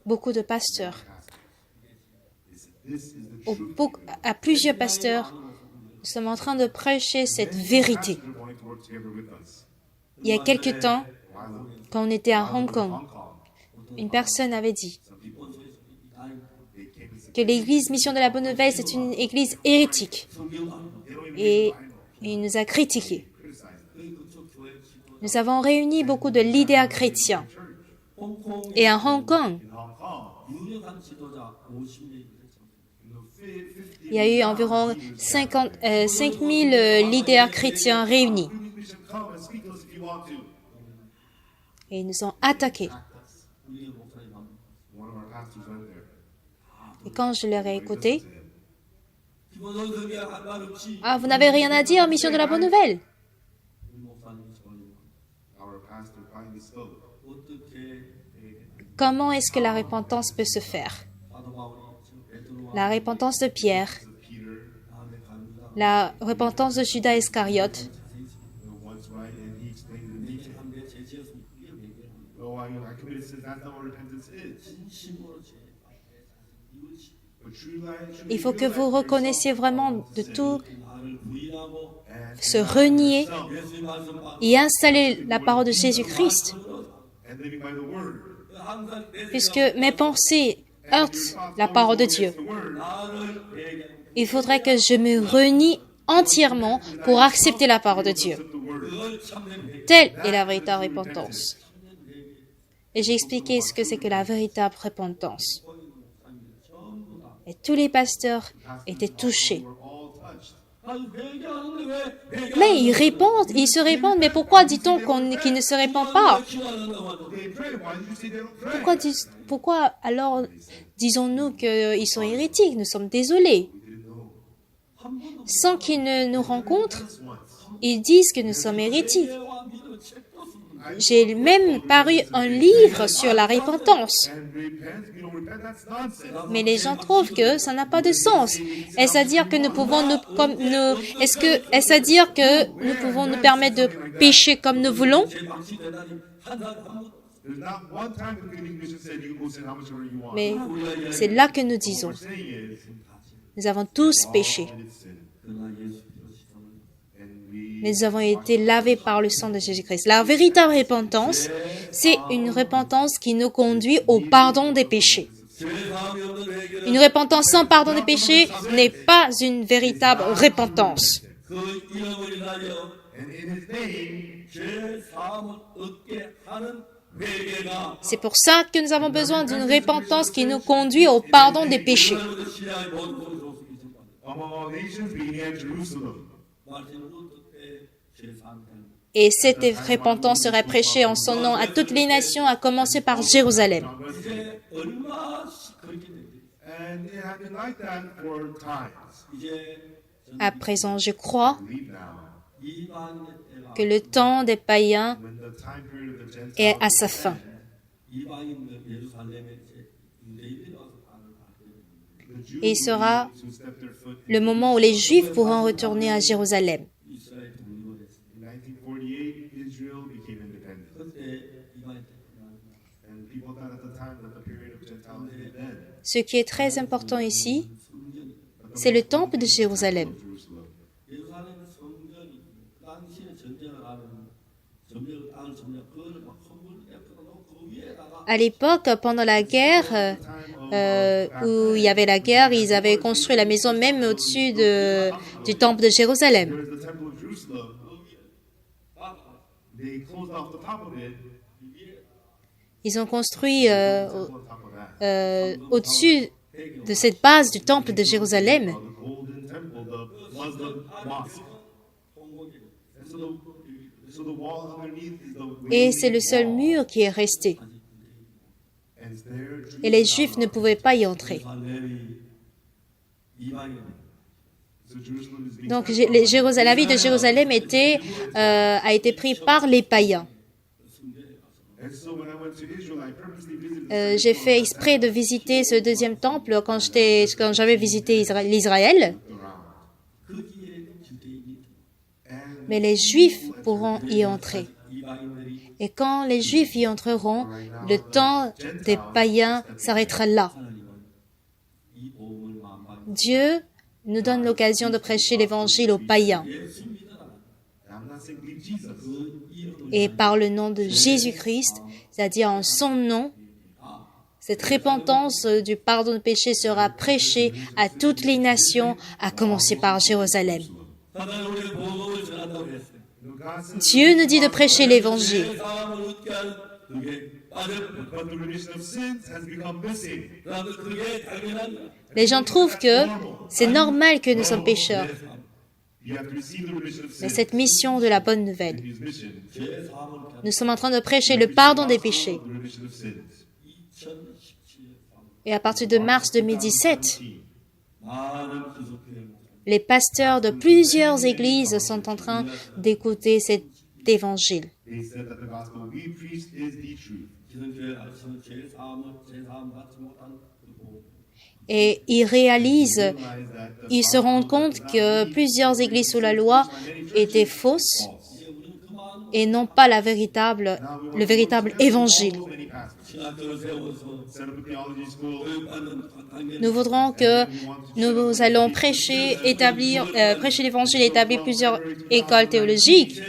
Beaucoup de pasteurs, This is the à plusieurs pasteurs, nous sommes en train de prêcher cette vérité. They're wanting to work together with us. Il y a quelque temps, quand on était à Hong Kong, Hong Kong, une personne avait dit they came and said, que l'église Mission de la Bonne Nouvelle, c'est une église hérétique. Et il nous a critiqués. Nous avons réuni beaucoup de leaders chrétiens. 홍콩 Et à Hong Kong, in Hong Kong, 유력한 지도자 50명이 됐죠. il y a eu environ 5 000 leaders chrétiens réunis. we should come and speak to us if you want to. Et ils nous ont attaqués. 우리의 목사님 한 One of our pastors went there. Et quand je leur ai écouté, 기본적인 그게 한말 없이 ah, vous n'avez rien à dire, Mission de la Bonne Nouvelle. 우리 목사님이 저를 Our pastor finally spoke. 어떻게 Comment est-ce que la repentance peut se faire? 사도 바울이 지금 베드로와 La repentance de Pierre, Peter 다음에 갑니다. la repentance de Judas Iscariote. once right, and he explained in detail. 한데 죄지었으면 그게 얘기합니다. Oh, I committed sins. That's not what repentance is. 진심으로 죄 이것이 But true life, Il faut que vous reconnaissiez vraiment de tout, 나를 부인하고 se renier 예수의 말씀 받고 et installer la parole de Jésus-Christ. and living by the word. 항상 내 Puisque mes pensées heurtent la parole de Dieu. The word. 나를 얘기하고 Il faudrait que je me renie entièrement pour accepter la parole de Dieu. The word. 그걸 참는 회개 Telle est la véritable repentance. Et j'ai expliqué ce que c'est que la véritable repentance. Et tous les pasteurs étaient touchés. We're all touched. 아니 회개하는데 왜 회개 Mais ils se répandent. Mais pourquoi dit-on qu'ils ne se répandent pas? They pray. Why did you say they don't pray? Pourquoi alors disons-nous qu'ils sont hérétiques? Nous sommes désolés. Sans qu'ils ne nous rencontrent, ils disent que nous sommes hérétiques. J'ai même paru un livre sur la repentance. And repent. If you don't repent, that's nonsense. Mais les gens trouvent que ça n'a pas de sens. Est-ce à dire que nous pouvons est-ce à dire que nous pouvons nous permettre de pécher comme nous voulons? There's not one time in the beginning mission said you can go sin how much ever you want. Mais c'est là que nous disons. What we're saying is, Nous avons tous péché. committed sin. And we Nous avons été lavés par le sang de Jésus-Christ. La véritable repentance, c'est une repentance qui nous conduit au pardon des péchés. Une repentance sans pardon des péchés n'est pas une véritable repentance. 그 이름을 인하여 and in his name 죄 사함을 얻게 하는 회개가 C'est pour ça que nous avons besoin d'une repentance qui nous conduit au pardon des péchés. 시리아의 모든 곳으로 있을 거다. among all nations beginning at Jerusalem. 말씀을 어떻게 죄 사함을 Et cette repentance serait prêchée en son nom à toutes les nations, à commencer par Jérusalem. 이제 얼마씩 그렇게 됩니다. And it had been like that for times. 이제 À présent, je crois believe now, 이방인의 때가 que le temps des païens when the time period of the est Gentiles à sa fin. 이방인들 예루살렘에 이제 유대인들이 와서 방을 받게 the Jews Et il sera who step their foot le moment où les Juifs pourront retourner à Jérusalem. 이스라엘 독립을 했어요. in 1948, Israel became independent. 그때 이방인 때가 And people thought at the time that the period of Gentiles had then. Ce qui est très important ici, c'est le temple de Jérusalem. Jerusalem. 예루살렘 성전이 그 당시에 전쟁을 하면 땅을 점령 그거를 막 건물 옆에다 놓고 그 위에다가 À l'époque, pendant la guerre, où il y avait la guerre, ils avaient construit la maison même au-dessus du temple de Jérusalem. There is the temple of Jerusalem. They closed off the top of it. Ils ont construit Temple on top of that. au-dessus de cette base du temple de Jérusalem. The golden temple, the Muslim mosque. And so the wall underneath is the Et c'est le seul mur qui est resté. and there Et les Juifs ne pouvaient pas y entrer. 예루살렘이 이방인 so Jerusalem is being Donc la ville de Jérusalem a été prise par les païens. and so when I went to Israel, I purposely visited J'ai fait exprès de visiter ce deuxième temple quand j'avais visité l'Israël. 거기에 유대인이 Mais les Juifs pourront y entrer. 이방인들이 Et quand les Juifs y entreront, le temps des païens s'arrêtera là. 하나님은 이 복음을 만방 Dieu nous donne l'occasion de prêcher l'évangile aux païens. 예수 믿어라 I'm not saying believe Jesus. 그 이름으로 Et par le nom de Jésus-Christ, c'est-à-dire en son nom, cette repentance du pardon de péché sera prêchée à toutes les nations, à commencer par Jérusalem. 하나님 우리 복음을 전한다고 했어요. No, God says, Dieu nous dit de prêcher l'évangile. 사람을 웃게 할 그게 빠졌고 but the remission of sins has become missing. 그다음에 그게 당연한 Les gens trouvent que c'est normal que nous sommes pécheurs. You have to receive the remission of Mais sins. cette mission de la bonne nouvelle, His mission, 제 사함을 nous sommes en train de prêcher le pardon des péchés. the remission of sins. 2017년 Et à partir de mars 2017, 많은 기독교회 les pasteurs de plusieurs églises sont en train d'écouter cet évangile. They said that the gospel we preach is the truth. 기독교회 가르치는 제 사함을 받지 못한 그 복음 Et ils réalisent, Realize that the ils se rendent compte que plusieurs églises sous la loi étaient fausses 이제 우리는 그만 et non pas le véritable évangile. many pastors 신학교를 세워서 set up a theology school. 교육받는 강연 Nous voudrons que nous allons prêcher l'évangile et établir plusieurs écoles théologiques.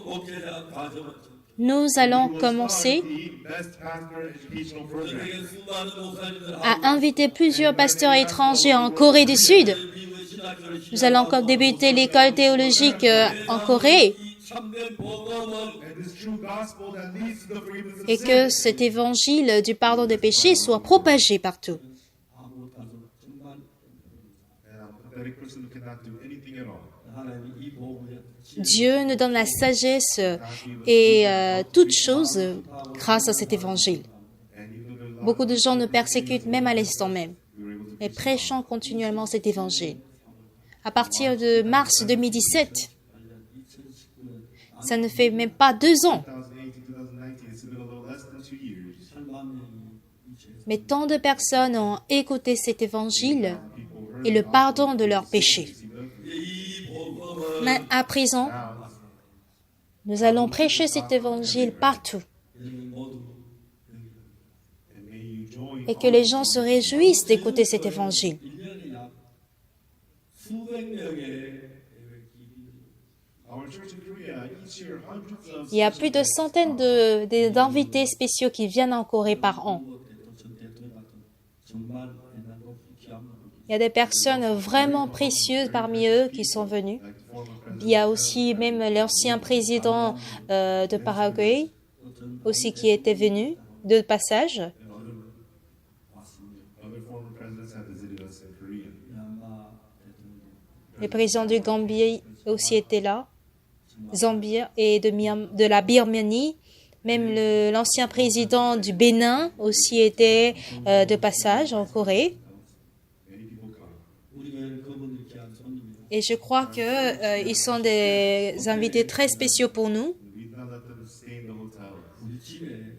목회자 과정을 Nous allons commencer The best pastor educational program. 세계 수많은 목사님들 à inviter plusieurs pasteurs étrangers en Corée du Sud. 미국의 신학교를 Nous allons encore débuter l'école théologique en Corée 참된 복음을 And this true gospel that leads to the forgiveness of et sins. que cet évangile du pardon des péchés soit propagé partout. 아무것도 정말 And I'm a pathetic person who cannot do anything at all. 하나님이 이 복음을 Dieu nous donne la sagesse et toutes choses grâce à cet évangile. And even though there's a lot, Beaucoup de gens nous persécutent même à l'instant même. we were able to Mais prêchons continuellement cet évangile. À partir de mars 2017, ça ne fait même pas 2 ans, 2018, 2019, it's been a little less than 2 years. 8만 명이 이제 mais tant de personnes ont écouté cet évangile People heard et le pardon de leurs péchés. 이 복음을 Mais à présent, nous allons prêcher cet évangile partout 여러분 모두 and may you join et que les gens se réjouissent d'écouter cet évangile. 1년에 약 수백 명의 our church in Korea each year hundreds of Il y a plus de centaines d'invités spéciaux qui viennent en Corée par an. 전 대통령 같은 정말 대단하고 귀한 Il y a des personnes vraiment précieuses parmi eux qui sont venues. like former Il y a aussi même l'ancien président de Paraguay aussi qui était venu de passage. other former presidents have visited us in Korea. 미얀마 대통령 Le président du Gambie aussi était là. Zambie et de la Birmanie. Même l'ancien président du Bénin aussi était de passage en Corée. Many people come. 우리 교회는 그분들 귀한 손님이에요. Et je crois que ils sont des invités très spéciaux pour nous. We do not let them stay in the hotels. 우리 집에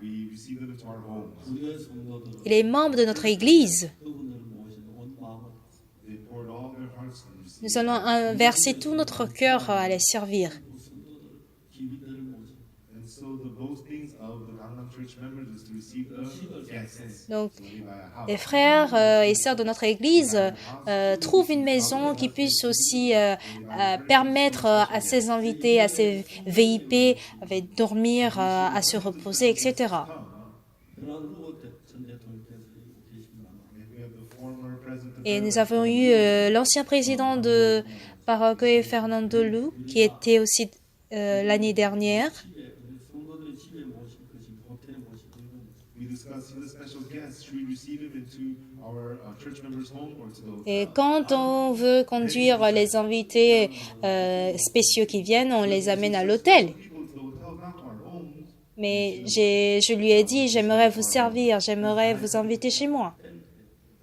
We receive them into our homes. 우리의 성도들은 Et les membres de notre Église, 그분들을 모시는 온 마음을 They poured all their hearts and received nous allons verser tout notre cœur à les servir. 성도들 기빈들을 모시는 And so the boastings of the Gangnam Church members is to receive the guests. Donc, So we buy a house. les frères et sœurs de notre Église trouvent une maison qui puisse aussi permettre à ces invités, à ces VIP, de dormir, à se reposer, etc. 그런 후보 전 대통령께서 계십니다. And we have the former president of Et nous avons eu l'ancien président de Paraguay, Fernando Lu, qui était aussi l'année dernière. 집에 우리 성도들의 집에 모실 것인가 호텔에 모실 것인가 we discussed the special guests. Should we receive him into our church members' home or to the hotel? Et quand on veut conduire les invités spéciaux qui viennent, on les amène à l'hôtel. People to the hotel, not to our homes. Mais je lui ai dit, j'aimerais vous servir, j'aimerais vous inviter chez moi.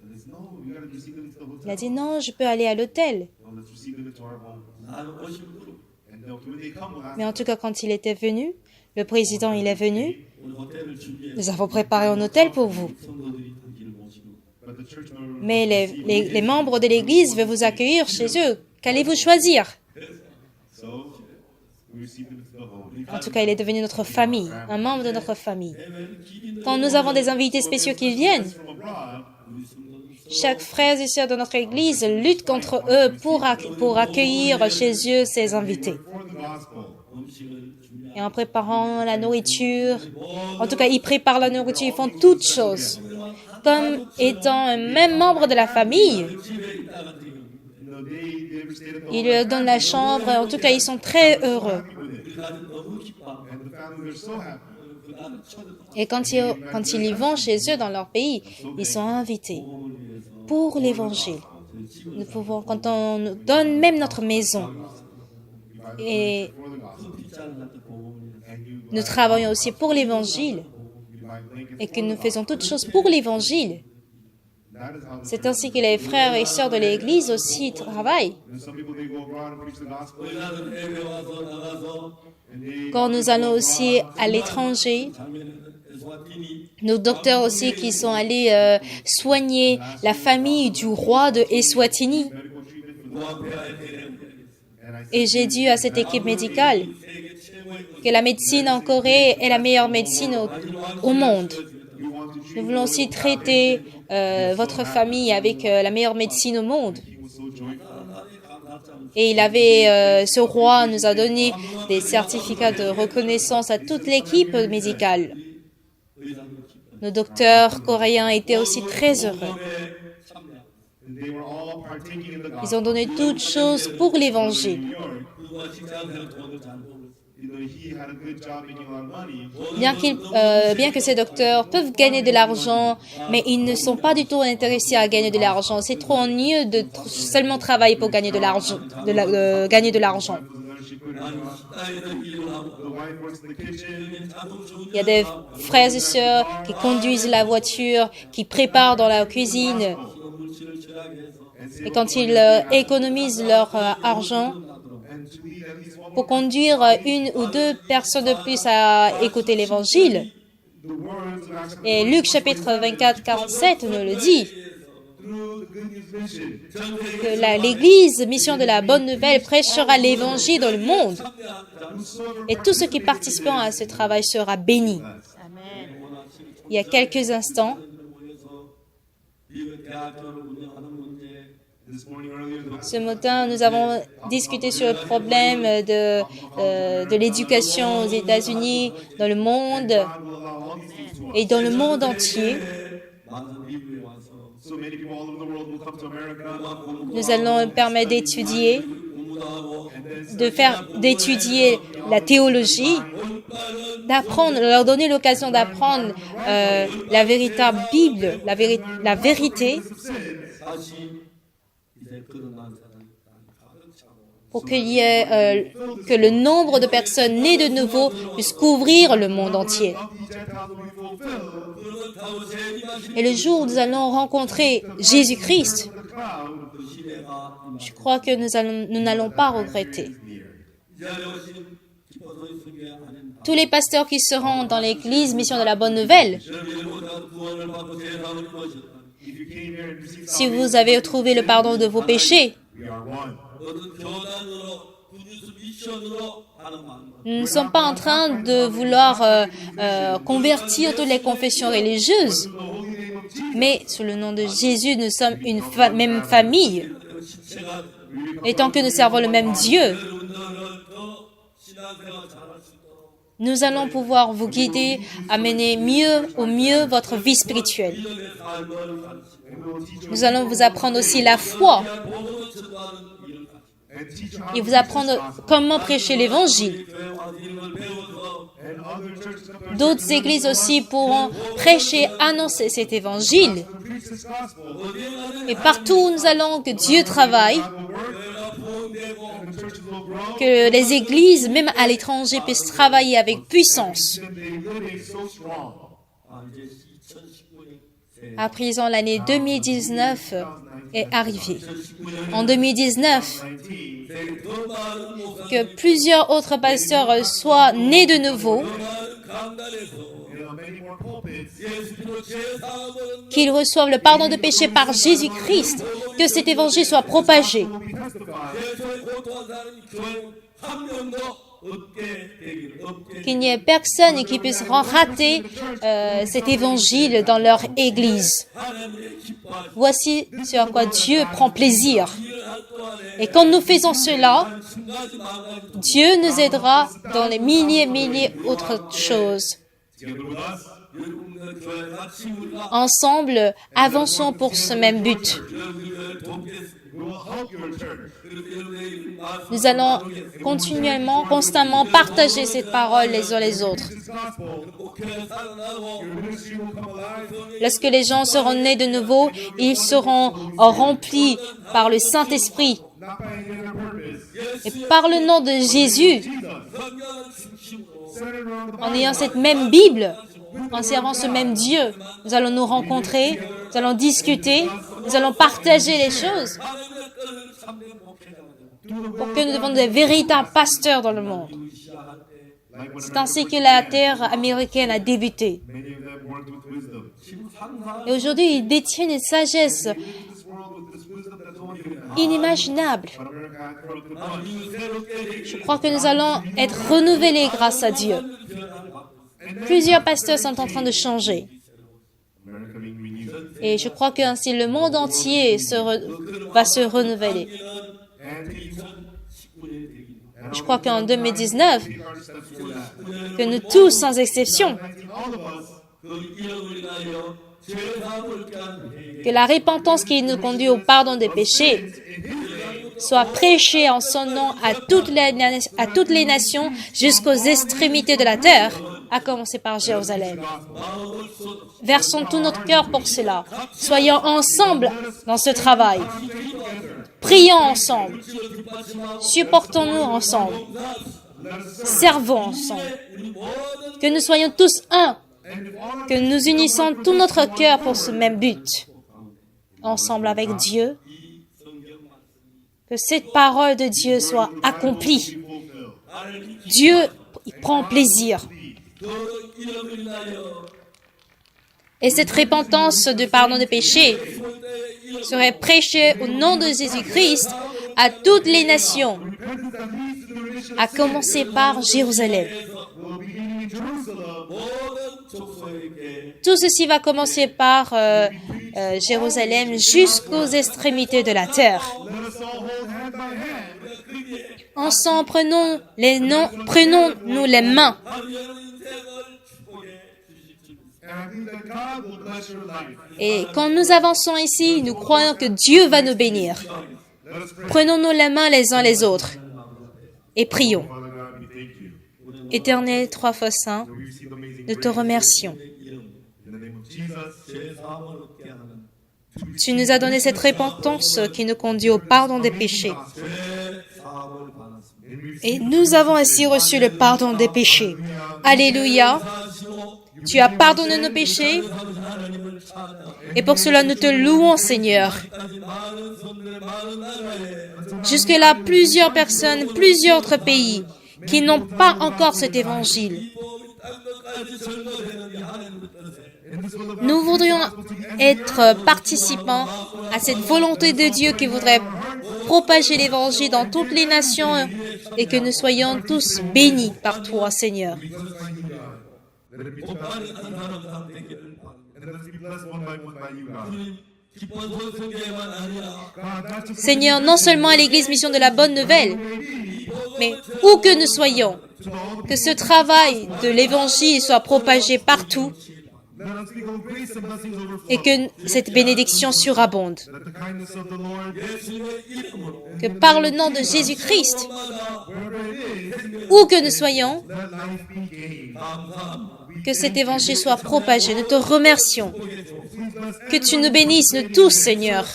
And it's no, we gotta receive them into the hotel. Il a dit, non, je peux aller à l'hôtel. No, let's receive them into our home. 나는 오신 분은 And when they come, we'll ask Mais en tout cas, quand il était venu, le président, il est venu, 우리 호텔을 준비해 nous avons préparé un hôtel pour vous. 성도들이 단기를 모시고 but the church members Mais les membres de l'Église veulent vous accueillir chez eux. Qu'allez-vous choisir? so we receive them into the home. En tout cas, il est devenu notre famille, un membre de notre famille. 해외 기빈들 Quand nous avons des invités spéciaux qui viennent, From abroad, 우리 성도들 chaque frère et sœur de notre Église lutte contre eux pour accueillir chez eux ces invités. for the gospel. 음식을 준비하고 Et en préparant la nourriture, en tout cas, ils préparent la nourriture, ils font toutes choses. Comme étant un même membre de la famille, 집에 있다가 지금 And they ever stayed at the ils leur donnent la chambre, en tout cas, ils sont très heureux. 우리 가족 너무 기뻐. and the families are so happy. 그 나는 초대 Et quand ils y vont chez eux dans leur pays, ils sont invités 복음을 위해서 pour l'évangile. 저희 집을 Nous pouvons, quand on nous donne même notre maison, et For the gospel. 빗자루 같은 복음을 위해서 And you nous travaillons aussi pour l'évangile, you buy blankets et for que the nous gospel. faisons toutes choses pour l'évangile. That is how the C'est ainsi que les frères et sœurs de l'Église aussi travaillent. And some people they go abroad and preach the gospel. 나는 해외 와서 나가서 And they Quand nous allons aussi à l'étranger, 작년에 에스와티니 nos docteurs aussi qui sont allés soigner la famille du roi de Eswatini. medical treatment for 노아페아에 대해 and I said, Et j'ai dit à cette équipe médicale 세계 최고의 que la médecine en Corée est la meilleure médecine au monde. we want to treat Nous voulons aussi traiter votre famille avec la meilleure médecine au monde. people so joyful. Et il avait, ce roi nous a donné des certificats de reconnaissance à toute l'équipe médicale. Nos docteurs coréens étaient aussi très heureux. And they were all partaking in the Ils gospel. ont donné toutes choses pour l'évangile. New York, 그가 직장생활 돈을 잘 벌고 he had a good job making a lot of money. Bien que ces docteurs peuvent gagner de l'argent, mais ils ne sont pas du tout intéressés à gagner de l'argent. C'est trop ennuyeux de seulement travailler pour gagner de l'argent. Gagner de l'argent. She couldn't. 식당에서 일을 하고 The wife works in the kitchen. 자동 주문 Il y a des frères et sœurs qui conduisent la voiture, qui préparent dans la cuisine. 물질을 절약해서 Et quand ils économisent leur argent And to lead at least one pour conduire une ou deux personnes de plus à écouter l'évangile, the words of actually et Luc chapitre 24, 47 nous le dit, through the good news mission. que l'Église, mission de la bonne nouvelle, prêchera l'évangile dans le monde. Et tous ceux qui participeront à ce travail sera béni. Il y a quelques instants, 미국 대학교를 운영하는 문제 This morning earlier, the ce matin, nous avons discuté sur le problème de l'éducation aux États-Unis, dans le monde God will allow all these things to us. et dans le monde entier. 많은 미국에 와서 So many people all over the world will come to America. Nous allons permettre d'étudier, 공부도 하고 d'étudier la théologie, d'apprendre, leur donner l'occasion d'apprendre la véritable Bible, la vérité, 다시 이제 거듭난 사람이 가득 차고 pour qu'il y ait que le nombre de personnes nées de nouveau puisse couvrir le monde entier. These Gentiles will be fulfilled. 그렇다고 재림하신 Et le jour où nous allons rencontrer Jésus-Christ, The cloud, 그 시대가 Je crois que nous n'allons pas regretter. 이 자리에 오신 기뻐서 있으게 하는 Tous les pasteurs qui seront dans l'église Mission de la Bonne Nouvelle, 여러분의 모든 구원을 받고 제사를 이루어졌다. If you came here and received si vous avez trouvé le pardon de vos péchés, we are one. 어떤 교단으로 구주스 미션으로 하는 마음. nous ne sommes pas en train de vouloir convertir toutes les confessions religieuses, In the holy name of Jesus, mais sous le nom de Jésus, nous sommes une même famille, 실체가 étant que nous servons le même Dieu. 여러분들을 더 신앙생활 잘할 수 있도록 Nous allons pouvoir vous guider à mener au mieux votre vie spirituelle. 이전의 삶을 가르치고 and we will teach you Nous allons vous apprendre aussi la foi 복음을 전도하는 일을 가르치고 and teach you how et to vous apprendre comment prêcher l'évangile. 교회 와서 이런 걸 배워서 and other churches come to D'autres églises aussi pourront prêcher, annoncer cet évangile. preach this gospel. Et partout où nous allons, que Dieu travaille, God will work 교회가 부흥되고 and the churches will grow. que les églises, même à l'étranger, puissent travailler avec puissance. And they live so strong. 이제 2019년 À présent, l'année 2019 est arrivée. En 2019, 19 더 많은 목사 que plusieurs autres pasteurs soient nés de nouveau, 많은 강단에서 many more pulpits 예수로 제사함을 qu'ils reçoivent le pardon de péché par Jésus-Christ, que cet évangile soit propagé, will be testified. 예수의 고통한 사람이 교회 한 명도 없게 되기를 없게 qu'il n'y ait personne qui puisse rater cet évangile dans leur église. 하나님의 기뻐하시는 Voici ce à quoi Dieu prend plaisir. 일을 할 동안에 Et quand nous faisons cela, 10가지 망가지 Dieu nous aidera dans les milliers autres choses. Together with us, 여러분과 교회 같이 우리가 Ensemble, avançons pour ce même but. 여러분을 돕겠습니다. we will help your church. 그리고 여러분의 말씀 Nous allons continuellement, constamment partager cette parole les uns les autres. This gospel, 목회를 살아나고 your ministry will come alive. Lorsque les gens seront nés de nouveau, ils seront remplis par le Saint-Esprit. Not by any other purpose. Et par le nom de Jésus, Jesus, 성경을 중심으로 centered around the en Bible. ayant cette même Bible, en servant ce même Dieu, nous allons nous rencontrer, nous allons discuter, nous allons partager les choses 하나님의 뜻을 참된 목회자가 pour que nous devions des véritables pasteurs dans le monde. 되기 시작할 때 Like when C'est ainsi que la terre américaine a débuté. many of them worked with wisdom. 지금 상상 Et aujourd'hui, ils détiennent une sagesse This world with this wisdom that no one can have. inimaginable. But America had corrupted much. 이 새롭게 Je crois que nous allons être renouvelés grâce à Dieu. Plusieurs pasteurs sont en train de changer. America being renewed. Et je crois que ainsi le monde entier va se renouveler. And to 2019에 되기 Je crois qu'en 2019, take our steps for that. que nous tous, sans exception, All of us, 그 이름을 인하여 죄사함을 깨닫는 que la repentance qui nous conduit au pardon des péchés soit prêchée en son nom à toutes les nations jusqu'aux extrémités de la terre, à commencer par Jérusalem. Versons tout notre cœur pour cela. Soyons ensemble dans ce travail. Prions ensemble. Supportons-nous ensemble. Servons ensemble. Que nous soyons tous un. Que nous unissons tout notre cœur pour ce même but. Ensemble avec Dieu. Que cette parole de Dieu soit accomplie. Dieu il prend plaisir. Et cette repentance de pardon des péchés serait prêchée au nom de Jésus-Christ à toutes les nations, à commencer par Jérusalem. Tout ceci va commencer par Jérusalem jusqu'aux extrémités de la terre. Ensemble, prenons-nous les mains. Et quand nous avançons ici, nous croyons que Dieu va nous bénir. Prenons-nous les mains les uns les autres et prions. Father God, we thank you. Éternel, 3 fois saint, We receive amazing nous te grace. remercions. In the name of Jesus, 죄사함을 얻게 하는 Tu nous as donné cette repentance qui nous conduit au pardon des péchés. 죄사함을 받았습니다. Et nous avons ainsi reçu le pardon des péchés. Alléluia. 하시고 Tu as pardonné nos péchés. 하나님을 Et pour cela, nous te louons, Seigneur. Jusque-là, plusieurs personnes, plusieurs autres pays qui n'ont pas encore cet évangile. Nous voudrions être participants à cette volonté de Dieu qui voudrait propager l'évangile dans toutes les nations et que nous soyons tous bénis par toi, Seigneur. Let it be touched. And let us be blessed one by you, God. Seigneur, non seulement à l'Église Mission de la Bonne Nouvelle, mais où que nous soyons, que ce travail de l'Évangile soit propagé partout et que cette bénédiction surabonde. Que par le nom de Jésus-Christ, où que nous soyons, que cet Évangile soit propagé. Nous te remercions. Que tu nous bénisses, nous tous, Seigneur.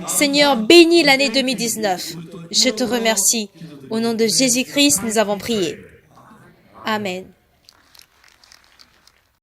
Seigneur, bénis l'année 2019. Je te remercie. Au nom de Jésus-Christ, nous avons prié. Amen.